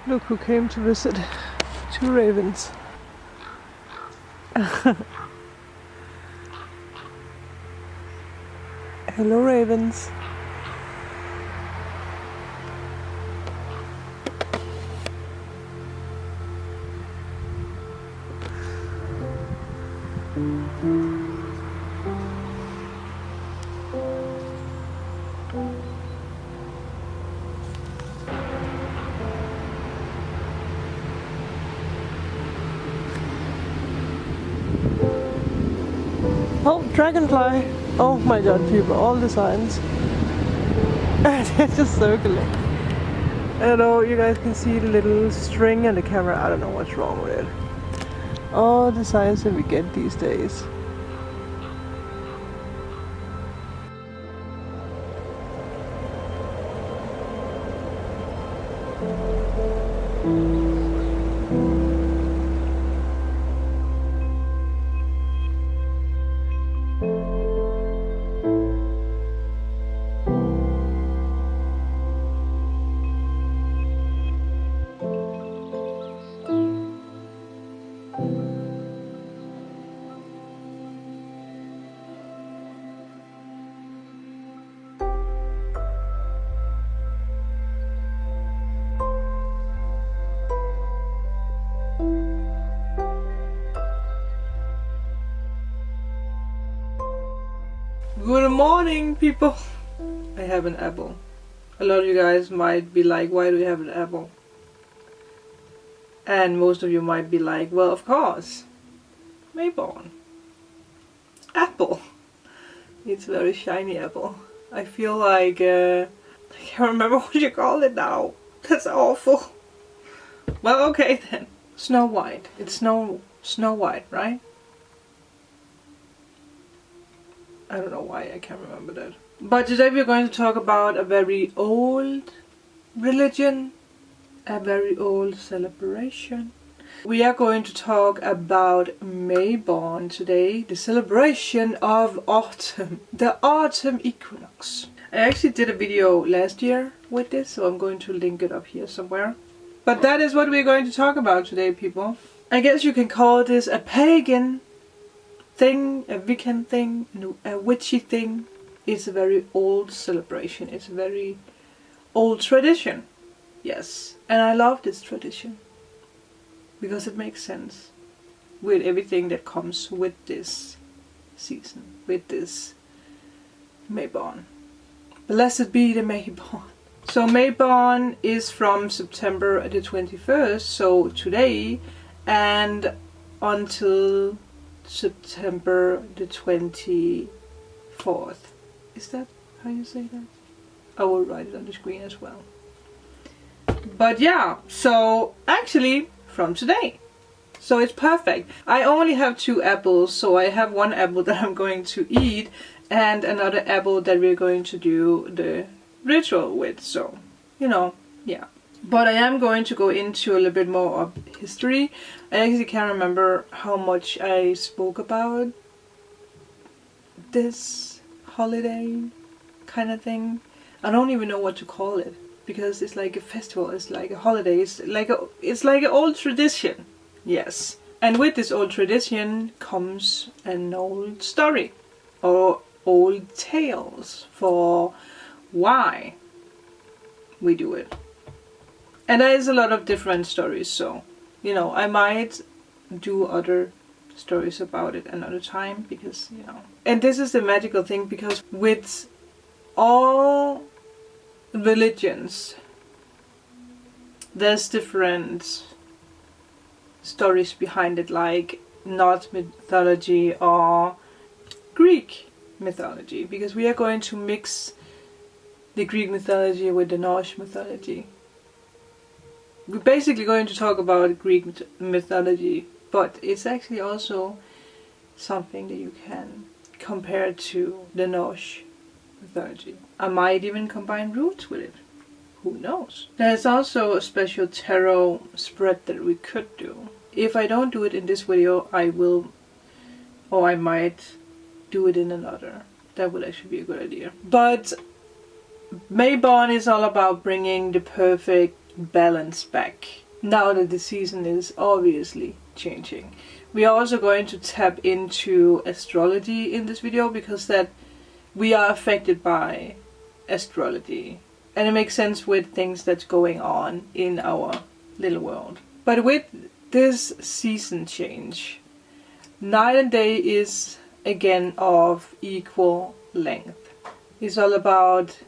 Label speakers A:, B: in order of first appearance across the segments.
A: Look who came to visit. 2 ravens. Hello, ravens. Oh, dragonfly! Oh my god, people, all the signs. They're just circling. I don't know, you guys can see the little string on the camera. I don't know what's wrong with it. All the signs that we get these days. Good morning, people! I have an apple. A lot of you guys might be like, why do you have an apple? And most of you might be like, well, of course. Mabon. Apple. It's a very shiny apple. I feel like, I can't remember what you call it now. That's awful. Well, okay then. Snow White. It's Snow White, right? I don't know why I can't remember that. But today we're going to talk about a very old religion, a very old celebration. We are going to talk about Mabon today, the celebration of autumn, the autumn equinox. I actually did a video last year with this, so I'm going to link it up here somewhere. But that is what we're going to talk about today, people. I guess you can call this a pagan thing, a Wiccan thing, a witchy thing. It's a very old celebration. It's a very old tradition. Yes. And I love this tradition. Because it makes sense with everything that comes with this season. With this Mabon. Blessed be the Mabon. So Mabon is from September the 21st, so today, and until September the 24th. Is that how you say that? I will write it on the screen as well. But yeah, so actually from today. So it's perfect. I only have 2 apples, so I have 1 apple that I'm going to eat and another apple that we're going to do the ritual with. So, you know, yeah. But I am going to go into a little bit more of history. I actually can't remember how much I spoke about this holiday kind of thing. I don't even know what to call it, because it's like a festival, it's like a holiday, it's like an old tradition. Yes. And with this old tradition comes an old story or old tales for why we do it. And there is a lot of different stories, so, you know, I might do other stories about it another time, because, you know. And this is the magical thing, because with all religions, there's different stories behind it, like Norse mythology or Greek mythology, because we are going to mix the Greek mythology with the Norse mythology. We're basically going to talk about Greek mythology, but it's actually also something that you can compare to the Norse mythology. I might even combine roots with it. Who knows? There's also a special tarot spread that we could do. If I don't do it in this video, I will, or I might do it in another. That would actually be a good idea. But Mabon is all about bringing the perfect balance back now that the season is obviously changing. We are also going to tap into astrology in this video, because that we are affected by astrology, and it makes sense with things that's going on in our little world. But with this season change, night and day is again of equal length. It's all about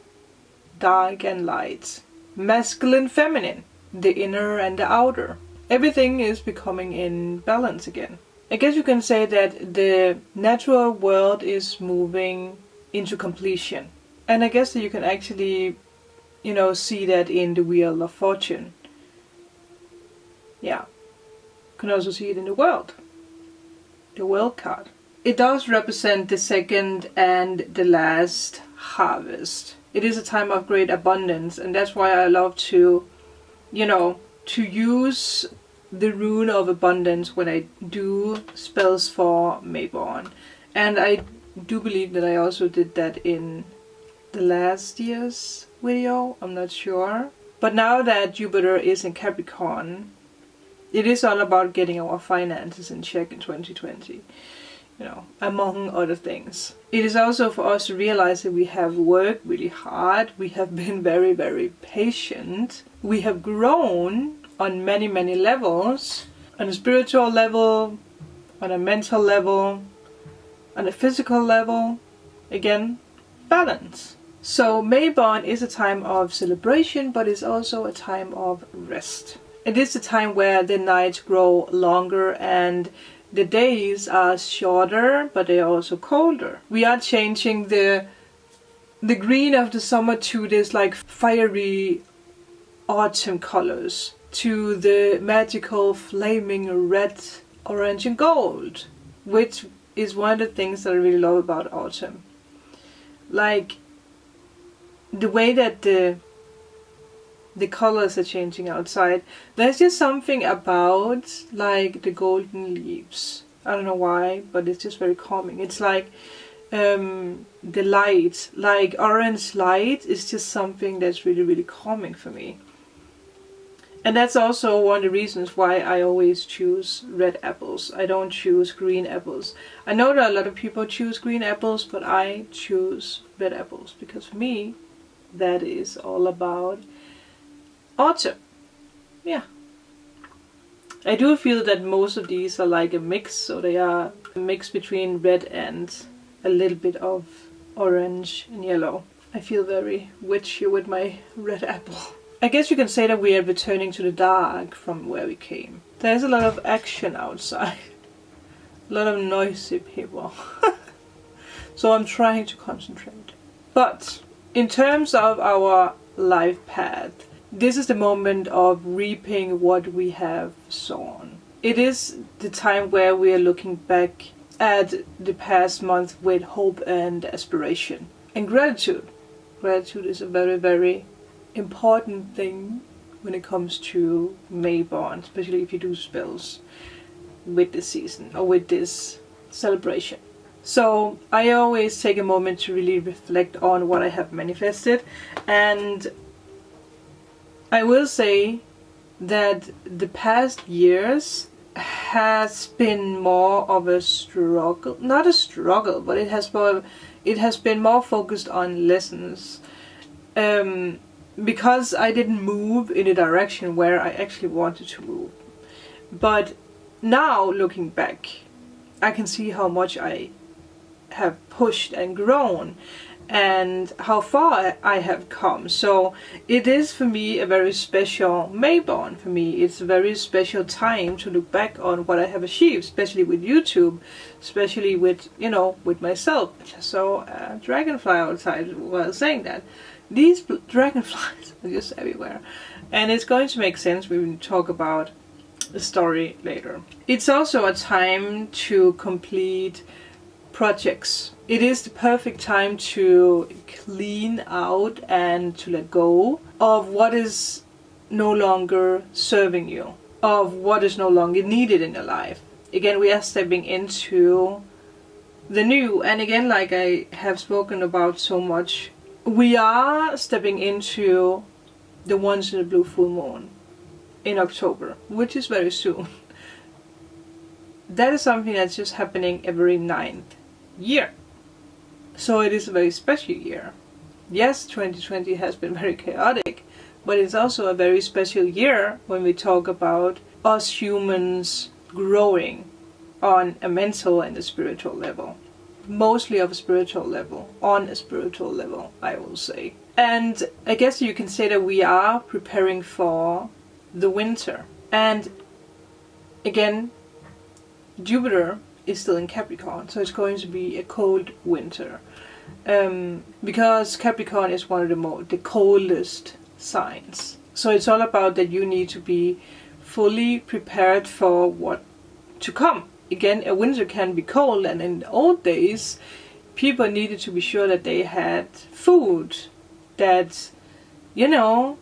A: dark and light, masculine, feminine, the inner and the outer. Everything is becoming in balance again. I guess you can say that the natural world is moving into completion. And I guess that you can actually, see that in the Wheel of Fortune. Yeah. You can also see it in the world. The World card. It does represent the second and the last harvest. It is a time of great abundance, and that's why I love to, to use the rune of abundance when I do spells for Mabon. And I do believe that I also did that in the last year's video, I'm not sure. But now that Jupiter is in Capricorn, it is all about getting our finances in check in 2020. Among other things. It is also for us to realize that we have worked really hard, we have been very, very patient, we have grown on many, many levels, on a spiritual level, on a mental level, on a physical level. Again, balance. So Mabon is a time of celebration, but it's also a time of rest. It is a time where the nights grow longer and the days are shorter, but they are also colder. We are changing the green of the summer to this like fiery autumn colors, to the magical flaming red, orange and gold, which is one of the things that I really love about autumn. Like the way that the colors are changing outside. There's just something about like the golden leaves. I don't know why, but it's just very calming. It's like the light, like orange light, is just something that's really, really calming for me. And that's also one of the reasons why I always choose red apples. I don't choose green apples. I know that a lot of people choose green apples, but I choose red apples because for me, that is all about autumn. Yeah. I do feel that most of these are like a mix, so they are a mix between red and a little bit of orange and yellow. I feel very witchy with my red apple. I guess you can say that we are returning to the dark from where we came. There's a lot of action outside. A lot of noisy people. So I'm trying to concentrate. But in terms of our life path, this is the moment of reaping what we have sown. It is the time where we are looking back at the past month with hope and aspiration. And gratitude. Gratitude is a very, very important thing when it comes to Mabon, especially if you do spells with this season or with this celebration. So I always take a moment to really reflect on what I have manifested, and I will say that the past years has been more of a struggle. Not a struggle, but it has been more focused on lessons. Because I didn't move in a direction where I actually wanted to move. But now, looking back, I can see how much I have pushed and grown and how far I have come. So it is for me a very special Mabon. For me, it's a very special time to look back on what I have achieved, especially with YouTube, especially with, with myself. So dragonfly outside while saying that. These dragonflies are just everywhere. And it's going to make sense when we talk about the story later. It's also a time to complete projects. It is the perfect time to clean out and to let go of what is no longer serving you, of what is no longer needed in your life. Again, we are stepping into the new, and again, like I have spoken about so much, we are stepping into the once in a blue full moon in October, which is very soon. That is something that's just happening every 9th year. So it is a very special year. Yes, 2020 has been very chaotic, but it's also a very special year when we talk about us humans growing on a mental and a spiritual level. Mostly of a spiritual level, on a spiritual level, I will say. And I guess you can say that we are preparing for the winter. And again, Jupiter is still in Capricorn, so it's going to be a cold winter. Because Capricorn is one of the coldest signs. So it's all about that you need to be fully prepared for what to come. Again, a winter can be cold, and in the old days, people needed to be sure that they had food, that, you know,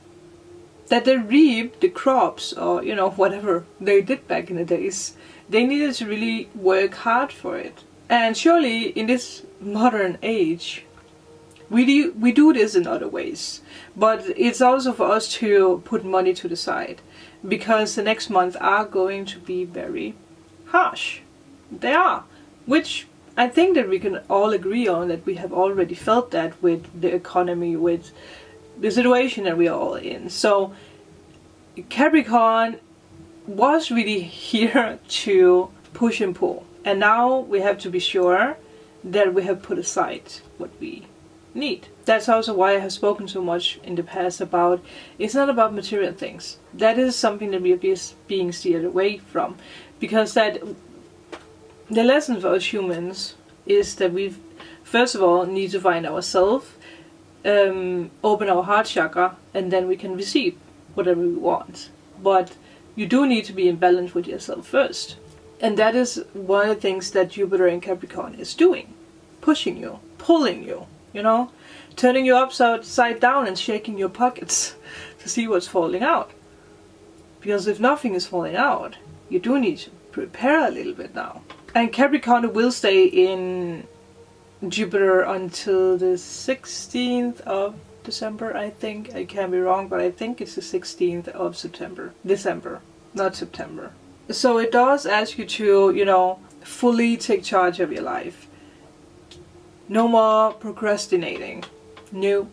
A: that they reaped the crops, or, you know, whatever they did back in the days. They needed to really work hard for it. And surely, in this modern age, we do this in other ways. But it's also for us to put money to the side, because the next month are going to be very harsh. They are, which I think that we can all agree on, that we have already felt that with the economy, with the situation that we are all in. So Capricorn was really here to push and pull, and now we have to be sure that we have put aside what we need. That's also why I have spoken so much in the past about, it's not about material things. That is something that we are being steered away from, because that the lesson for us humans is that we first of all need to find ourselves, open our heart chakra, and then we can receive whatever we want. But you do need to be in balance with yourself first. And that is one of the things that Jupiter in Capricorn is doing. Pushing you, pulling you, you know, turning you upside down and shaking your pockets to see what's falling out. Because if nothing is falling out, you do need to prepare a little bit now. And Capricorn will stay in Jupiter until the 16th of December, I think. I can be wrong, but I think it's the 16th of December, not September. So it does ask you to, you know, fully take charge of your life. No more procrastinating. No.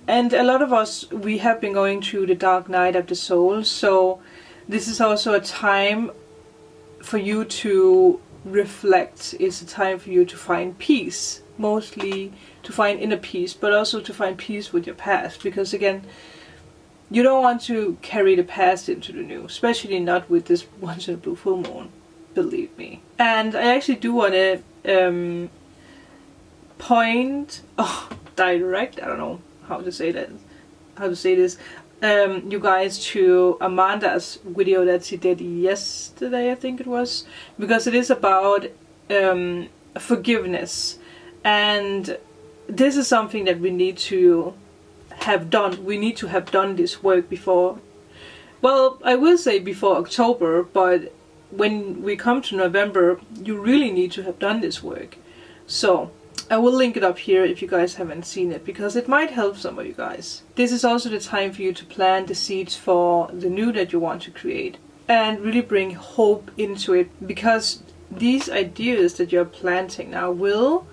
A: And a lot of us, we have been going through the dark night of the soul, so this is also a time for you to reflect. It's a time for you to find peace, mostly to find inner peace, but also to find peace with your past, because again, you don't want to carry the past into the new, especially not with this once in a blue full moon, believe me. And I actually do want to direct, I don't know how to say this, you guys to Amanda's video that she did yesterday, I think it was, because it is about forgiveness, and this is something that we need to have done. We need to have done this work before, well, I will say before October, but when we come to November, you really need to have done this work. So I will link it up here if you guys haven't seen it, because it might help some of you guys. This is also the time for you to plant the seeds for the new that you want to create, and really bring hope into it, because these ideas that you're planting now will,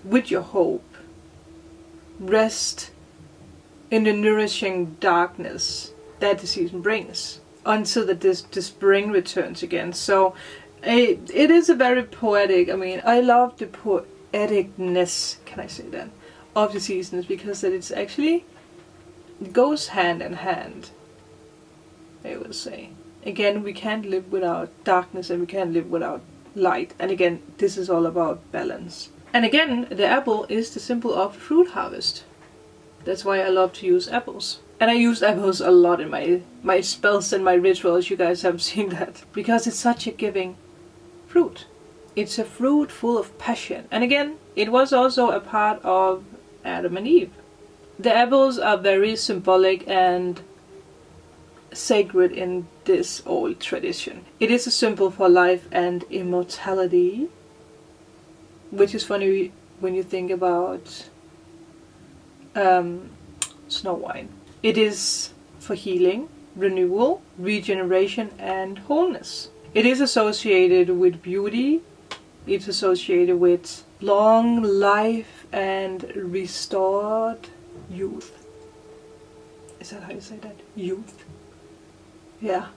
A: with your hope, rest in the nourishing darkness that the season brings, until that the spring returns again. So it is a very poetic, I mean, I love the poeticness, can I say that, of the seasons, because that it's actually, it goes hand in hand, I will say. Again, we can't live without darkness, and we can't live without light. And again, this is all about balance. And again, the apple is the symbol of fruit harvest. That's why I love to use apples. And I use apples a lot in my spells and my rituals, you guys have seen that. Because it's such a giving fruit. It's a fruit full of passion. And again, it was also a part of Adam and Eve. The apples are very symbolic and sacred in this old tradition. It is a symbol for life and immortality, which is funny when you think about snow wine. It is for healing, renewal, regeneration, and wholeness. It is associated with beauty. It's associated with long life and restored youth. Is that how you say that? Youth? Yeah.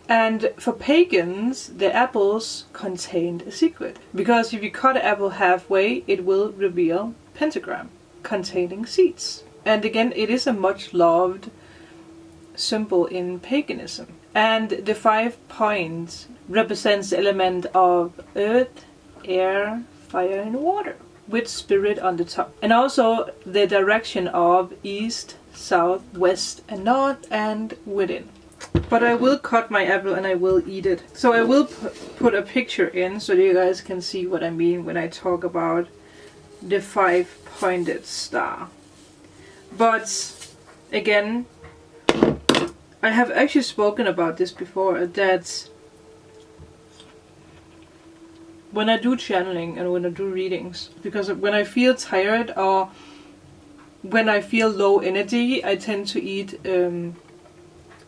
A: And for pagans, the apples contained a secret. Because if you cut an apple halfway, it will reveal a pentagram containing seeds. And again, it is a much loved symbol in paganism. And the 5 points represents the element of earth, air, fire, and water, with spirit on the top. And also the direction of east, south, west, and north, and within. But I will cut my apple and I will eat it. So I will put a picture in so you guys can see what I mean when I talk about the 5-pointed star. But again, I have actually spoken about this before, that when I do channeling and when I do readings, because when I feel tired or when I feel low energy, I tend to eat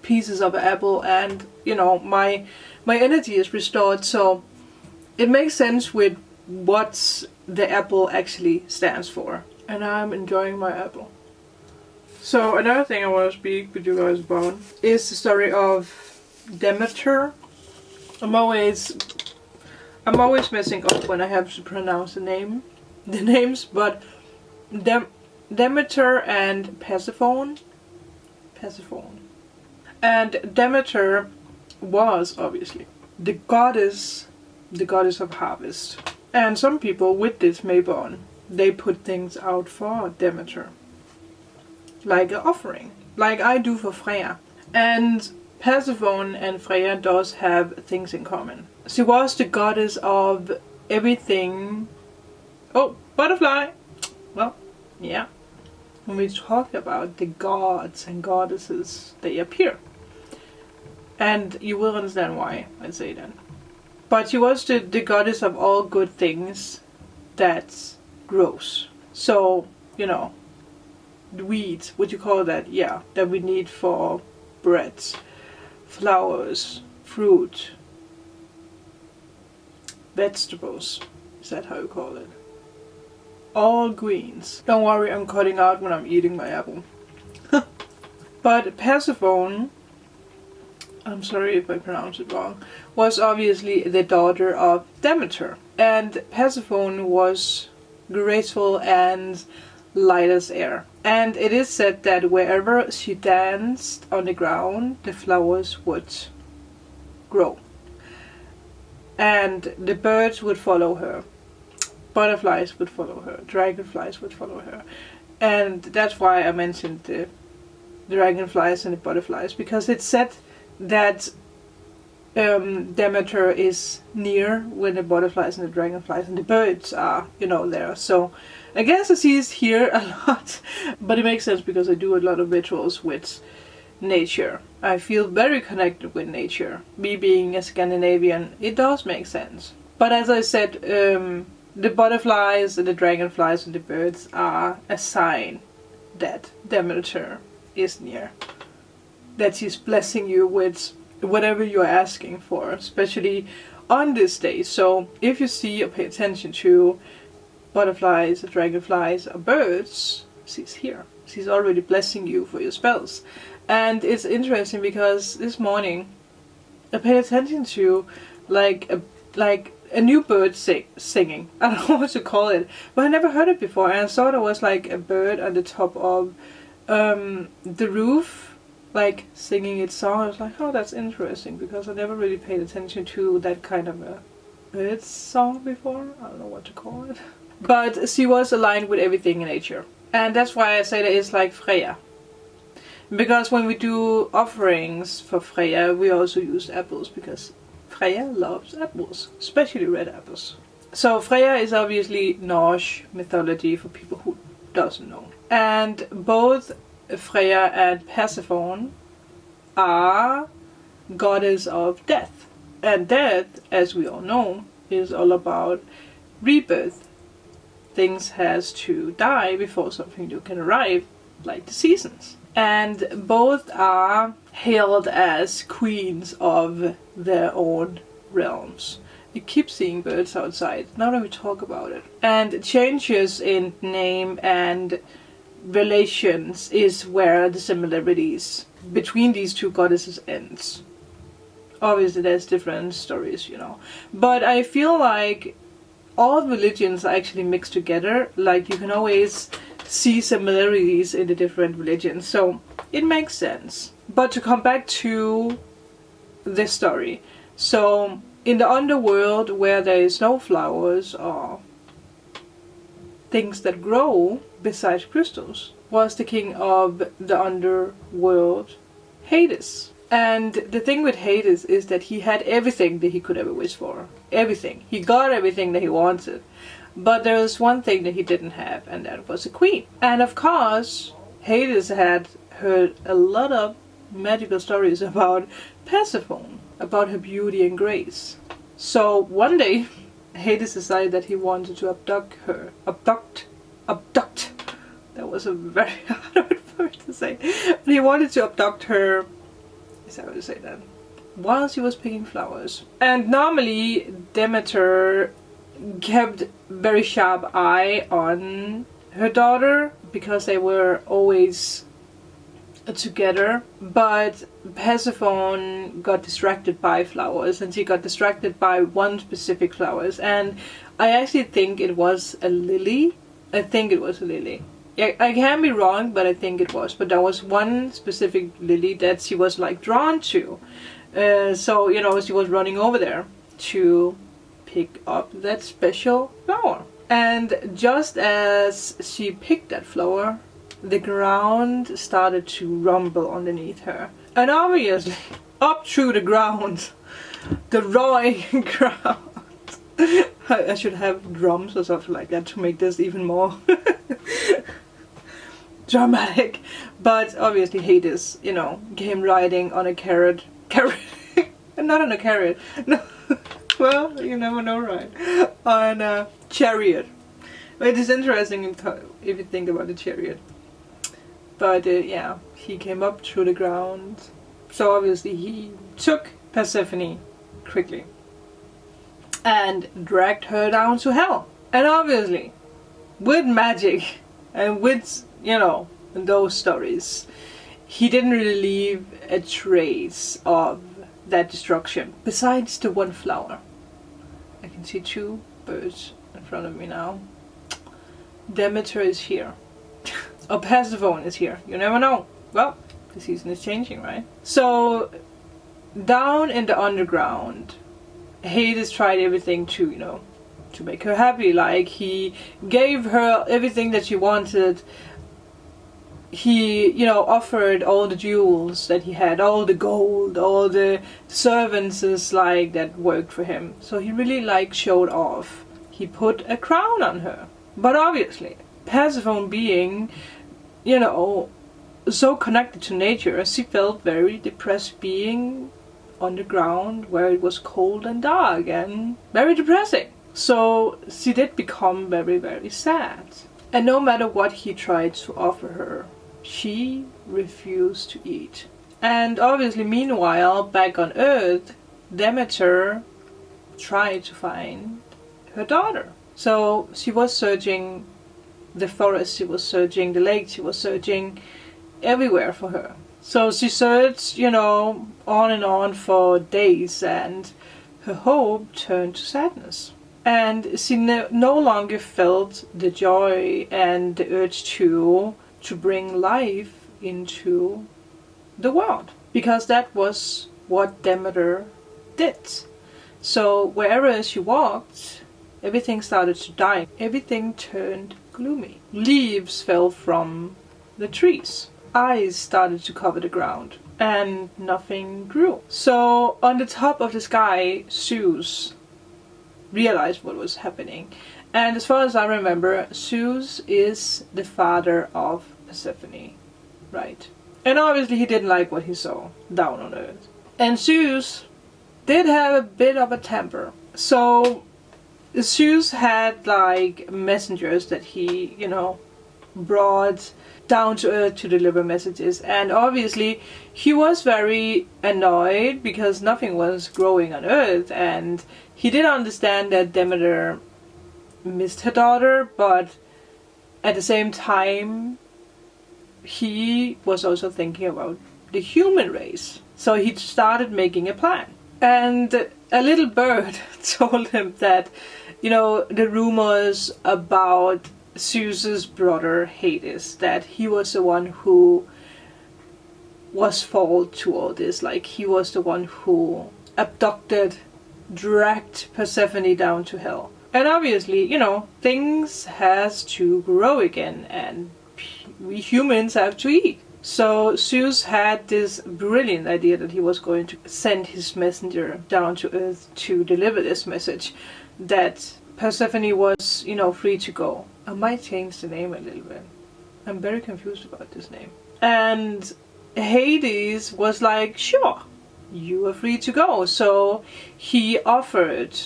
A: pieces of an apple, and you know, my energy is restored. So it makes sense with what the apple actually stands for. And I'm enjoying my apple. So another thing I want to speak with you guys about is the story of Demeter. I'm always messing up when I have to pronounce the names, but Demeter and Persephone. And Demeter was obviously the goddess of harvest. And some people with this Mabon, they put things out for Demeter, like an offering, like I do for Freya. And Persephone and Freya does have things in common. She was the goddess of everything. Oh, butterfly! Well, yeah. When we talk about the gods and goddesses, they appear. And you will understand why I say that. But she was the goddess of all good things that grows. So, you know, the weeds, what you call that? Yeah, that we need for bread, flowers, fruit, vegetables. Is that how you call it? All greens. Don't worry, I'm cutting out when I'm eating my apple. But Persephone, I'm sorry if I pronounce it wrong, was obviously the daughter of Demeter. And Persephone was graceful and light as air. And it is said that wherever she danced on the ground, the flowers would grow. And the birds would follow her. Butterflies would follow her. Dragonflies would follow her. And that's why I mentioned the dragonflies and the butterflies, because it's said that Demeter is near when the butterflies and the dragonflies and the birds are, you know, there. So I guess I see it here a lot, but it makes sense because I do a lot of rituals with nature. I feel very connected with nature. Me being a Scandinavian, it does make sense. But as I said, the butterflies and the dragonflies and the birds are a sign that Demeter is near. That she's blessing you with whatever you're asking for, especially on this day. So if you see or pay attention to butterflies, or dragonflies, or birds, she's here. She's already blessing you for your spells. And it's interesting because this morning I paid attention to like a new bird singing. I don't know what to call it, but I never heard it before. And I saw there was like a bird on the top of the roof, like singing its song. I was like, oh, that's interesting, because I never really paid attention to that kind of a bird song before. I don't know what to call it. But she was aligned with everything in nature. And that's why I say that it's like Freya. Because when we do offerings for Freya, we also use apples, because Freya loves apples, especially red apples. So Freya is obviously Norse mythology for people who doesn't know. And both Freya and Persephone are goddess of death. And death, as we all know, is all about rebirth. Things has to die before something new can arrive. like the seasons. And both are hailed as queens of their own realms. You keep seeing birds outside, now that we talk about it. And changes in name and relations is where the similarities between these two goddesses ends. Obviously there's different stories, you know. But I feel like all religions are actually mixed together. Like you can always see similarities in the different religions. So it makes sense. But to come back to this story. So in the underworld where there is no flowers or things that grow besides crystals, was the king of the underworld, Hades. And the thing with Hades is that he had everything that he could ever wish for. Everything. He got everything that he wanted. But there was one thing that he didn't have, and that was a queen. And of course, Hades had heard a lot of magical stories about Persephone, about her beauty and grace. So one day, Hades decided that he wanted to abduct her. Abduct. That was a very hard word to say. But he wanted to abduct her, is that how you say that? While she was picking flowers. And normally Demeter kept very sharp eye on her daughter because they were always together, but Persephone got distracted by flowers, and she got distracted by one specific flowers, and I actually think it was a lily. I can be wrong, but I think it was. But there was one specific lily that she was like drawn to. So, you know, she was running over there to pick up that special flower. And just as she picked that flower, the ground started to rumble underneath her. And obviously, up through the ground, the roaring ground. I should have drums or something like that to make this even more dramatic. But obviously Hades, you know, came riding on a carrot. Not on a carrot. No. Well, you never know, right? On a chariot. It is interesting if you think about the chariot. But yeah, he came up through the ground. So obviously he took Persephone quickly and dragged her down to hell. And obviously, with magic and with, you know, those stories, he didn't really leave a trace of that destruction, besides the one flower. I can see two birds in front of me now. Demeter is here. Or Persephone is here. You never know. Well, the season is changing, right? So, down in the underground, Hades tried everything to, you know, to make her happy. Like, he gave her everything that she wanted. He, you know, offered all the jewels that he had, all the gold, all the servants like that worked for him. So he really like showed off. He put a crown on her. But obviously, Persephone being, you know, so connected to nature, she felt very depressed being on the ground where it was cold and dark and very depressing. So she did become very, very sad. And no matter what he tried to offer her, she refused to eat. And obviously, meanwhile, back on Earth, Demeter tried to find her daughter. So she was searching the forest, she was searching the lake, she was searching everywhere for her. So she searched, you know, on and on for days, and her hope turned to sadness. And she no longer felt the joy and the urge to bring life into the world. Because that was what Demeter did. So wherever she walked, everything started to die. Everything turned gloomy. Leaves fell from the trees. Ice started to cover the ground. And nothing grew. So on the top of the sky, Zeus realized what was happening. And as far as I remember, Zeus is the father of Persephone, right? And obviously he didn't like what he saw down on Earth. And Zeus did have a bit of a temper. So Zeus had like messengers that he, you know, brought down to earth to deliver messages. And obviously he was very annoyed because nothing was growing on earth, and he did understand that Demeter missed her daughter, but at the same time he was also thinking about the human race. So he started making a plan. And a little bird told him that, you know, the rumors about Zeus's brother Hades, that he was the one who was fault to all this. Like, he was the one who abducted, dragged Persephone down to hell. And obviously, you know, things has to grow again, and we humans have to eat. So Zeus had this brilliant idea that he was going to send his messenger down to earth to deliver this message, that Persephone was, you know, free to go. I might change the name a little bit. I'm very confused about this name. And Hades was like, sure, you are free to go. So he offered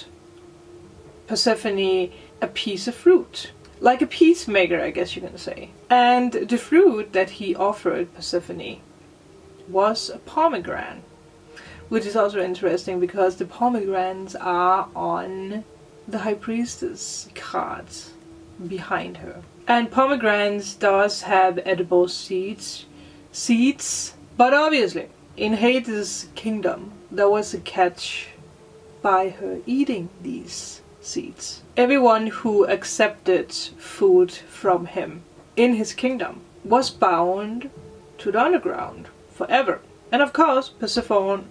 A: Persephone a piece of fruit. Like a peacemaker, I guess you can say. And the fruit that he offered Persephone was a pomegranate. Which is also interesting because the pomegranates are on the High Priestess cards behind her. And pomegranates does have edible seeds. But obviously, in Hades' kingdom, there was a catch by her eating these seeds. Everyone who accepted food from him in his kingdom was bound to the underground forever. And of course, Persephone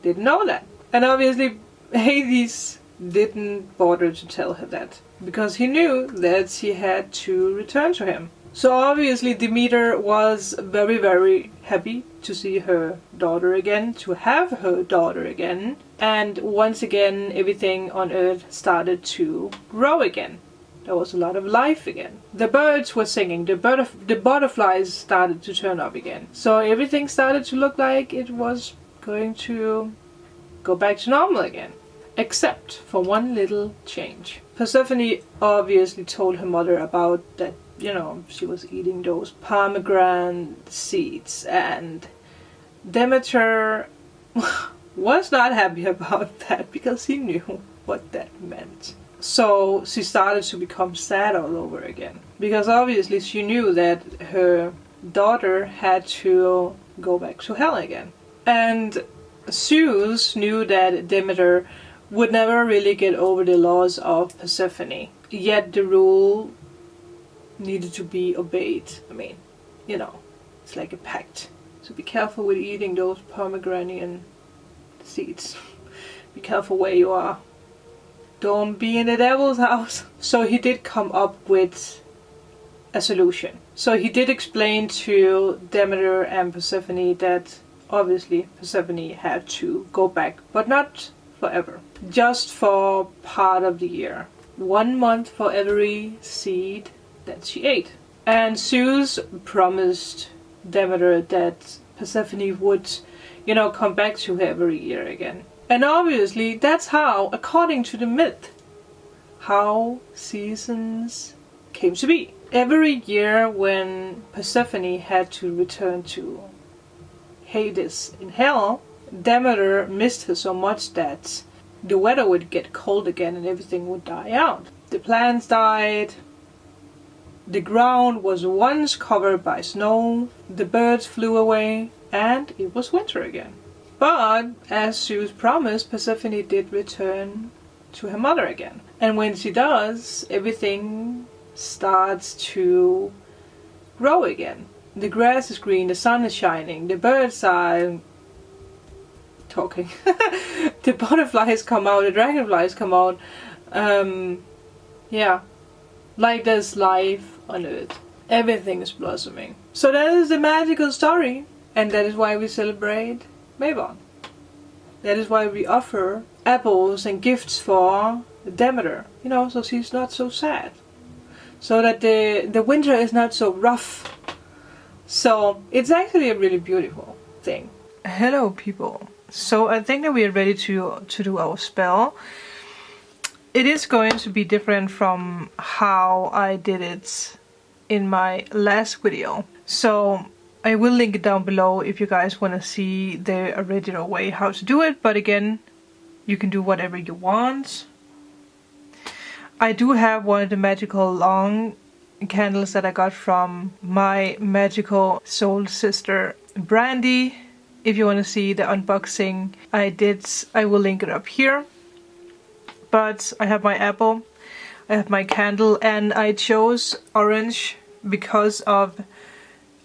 A: didn't know that. And obviously, Hades didn't bother to tell her that, because he knew that she had to return to him. So obviously Demeter was very, very happy to see her daughter again, to have her daughter again. And once again, everything on earth started to grow again. There was a lot of life again. The birds were singing, the butterflies started to turn up again. So everything started to look like it was going to go back to normal again. Except for one little change. Persephone obviously told her mother about that, you know, she was eating those pomegranate seeds, and Demeter was not happy about that because he knew what that meant. So she started to become sad all over again, because obviously she knew that her daughter had to go back to hell again. And Zeus knew that Demeter would never really get over the laws of Persephone, yet the rule needed to be obeyed. I mean, you know, it's like a pact. So be careful with eating those pomegranate seeds. Be careful where you are. Don't be in the devil's house. So he did come up with a solution. So he did explain to Demeter and Persephone that obviously Persephone had to go back, but not forever. Just for part of the year. 1 month for every seed that she ate. And Zeus promised Demeter that Persephone would, you know, come back to her every year again. And obviously that's how, according to the myth, how seasons came to be. Every year when Persephone had to return to Hades in hell, Demeter missed her so much that the weather would get cold again and everything would die out. The plants died, the ground was once covered by snow, the birds flew away, and it was winter again. But, as Zeus promised, Persephone did return to her mother again. And when she does, everything starts to grow again. The grass is green, the sun is shining, the birds are talking. The butterflies come out, the dragonflies come out. Yeah, like there's life on earth. Everything is blossoming. So that is the magical story, and that is why we celebrate Mabon. That is why we offer apples and gifts for Demeter, you know, so she's not so sad. So that the winter is not so rough. So it's actually a really beautiful thing. Hello people. So I think that we are ready to do our spell. It is going to be different from how I did it in my last video. So I will link it down below if you guys want to see the original way how to do it. But again, you can do whatever you want. I do have one of the magical long candles that I got from my magical soul sister Brandy. If you want to see the unboxing I did, I will link it up here. But I have my apple, I have my candle, and I chose orange because of,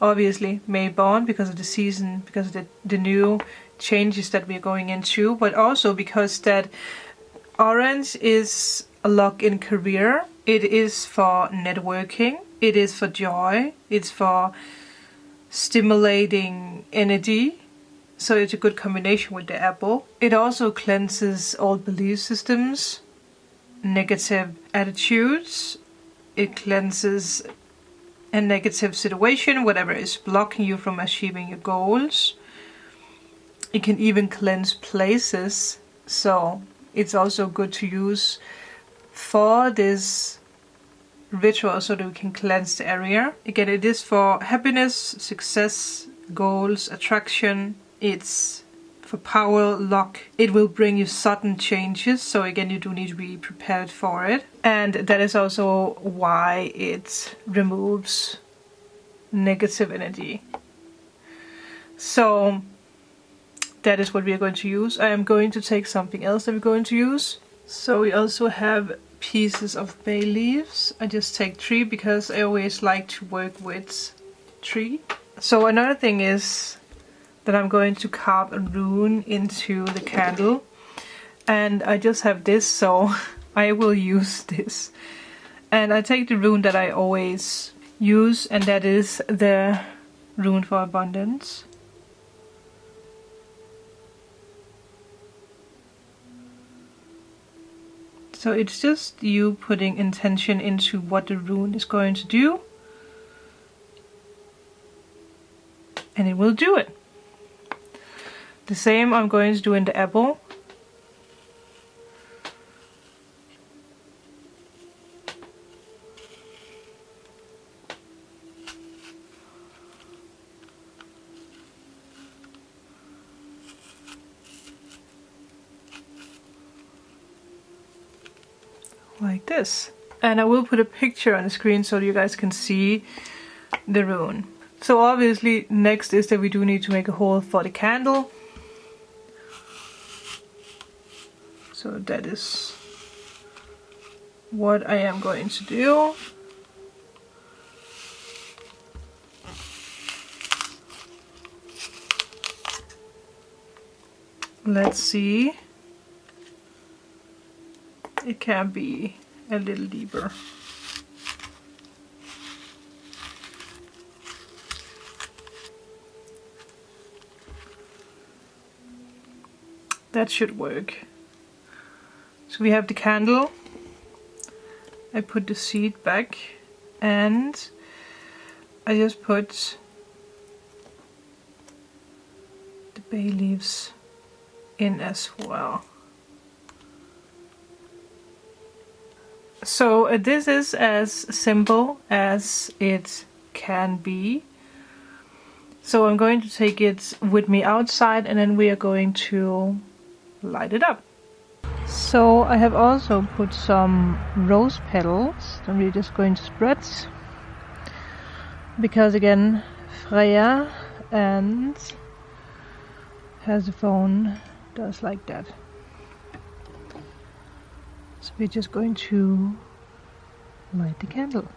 A: obviously, Mabon, because of the season, because of the new changes that we're going into, but also because that orange is a lock-in career. It is for networking, it is for joy, it's for stimulating energy. So it's a good combination with the apple. It also cleanses old belief systems, negative attitudes. It cleanses a negative situation, whatever is blocking you from achieving your goals. It can even cleanse places. So it's also good to use for this ritual so that we can cleanse the area. Again, it is for happiness, success, goals, attraction. It's for power, luck. It will bring you sudden changes, so again you do need to be prepared for it. And that is also why it removes negative energy. So that is what we are going to use. I am going to take something else that we're going to use. So we also have pieces of bay leaves. I just take 3 because I always like to work with 3. So another thing is that I'm going to carve a rune into the candle, and I just have this, so I will use this. And I take the rune that I always use, and that is the rune for abundance. So it's just you putting intention into what the rune is going to do, and it will do it. The same I'm going to do in the apple. Like this. And I will put a picture on the screen so you guys can see the rune. So obviously next is that we do need to make a hole for the candle. So that is what I am going to do. Let's see. It can be a little deeper. That should work. So we have the candle. I put the seed back and I just put the bay leaves in as well. So this is as simple as it can be. So I'm going to take it with me outside and then we are going to light it up. So I have also put some rose petals that we're just going to spread, because again Freya and Persephone does like that. So we're just going to light the candle.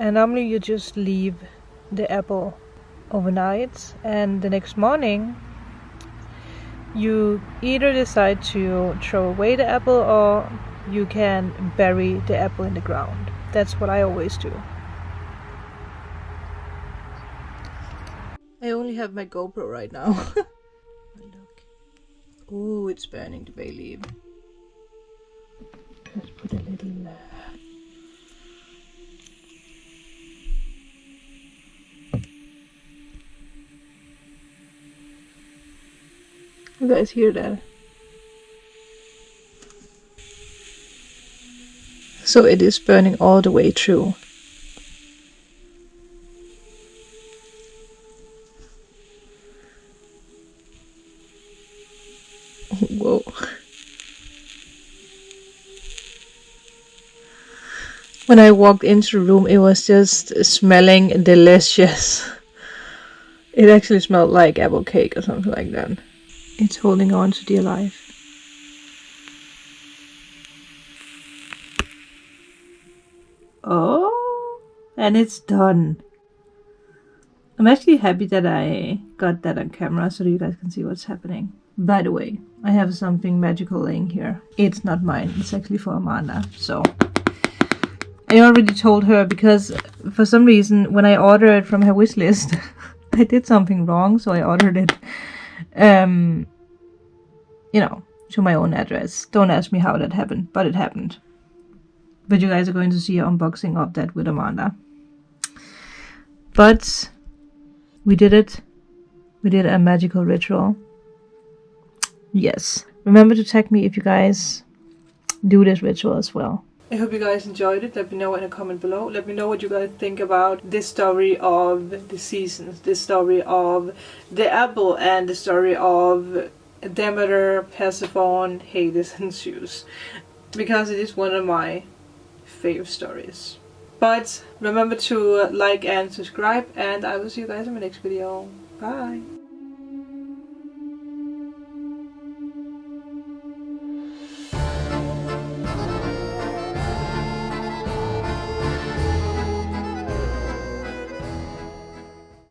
A: And normally you just leave the apple overnight, and the next morning you either decide to throw away the apple or you can bury the apple in the ground. That's what I always do. I only have my GoPro right now. Look. Ooh, it's burning the bay leaf. Let's put a little You guys hear that? So it is burning all the way through. Whoa. When I walked into the room, it was just smelling delicious. It actually smelled like apple cake or something like that. It's holding on to dear life. Oh, and it's done. I'm actually happy that I got that on camera so that you guys can see what's happening. By the way, I have something magical laying here. It's not mine, it's actually for Amanda. So I already told her, because for some reason when I ordered it from her wish list, I did something wrong, so I ordered it, you know, to my own address. Don't ask me how that happened, but it happened. But you guys are going to see an unboxing of that with Amanda. But we did it. We did a magical ritual. Yes. Remember to tag me if you guys do this ritual as well. I hope you guys enjoyed it. Let me know in a comment below. Let me know what you guys think about this story of the seasons, this story of the apple, and the story of Demeter, Persephone, Hades, and Zeus. Because it is one of my favorite stories. But remember to like and subscribe, and I will see you guys in my next video. Bye!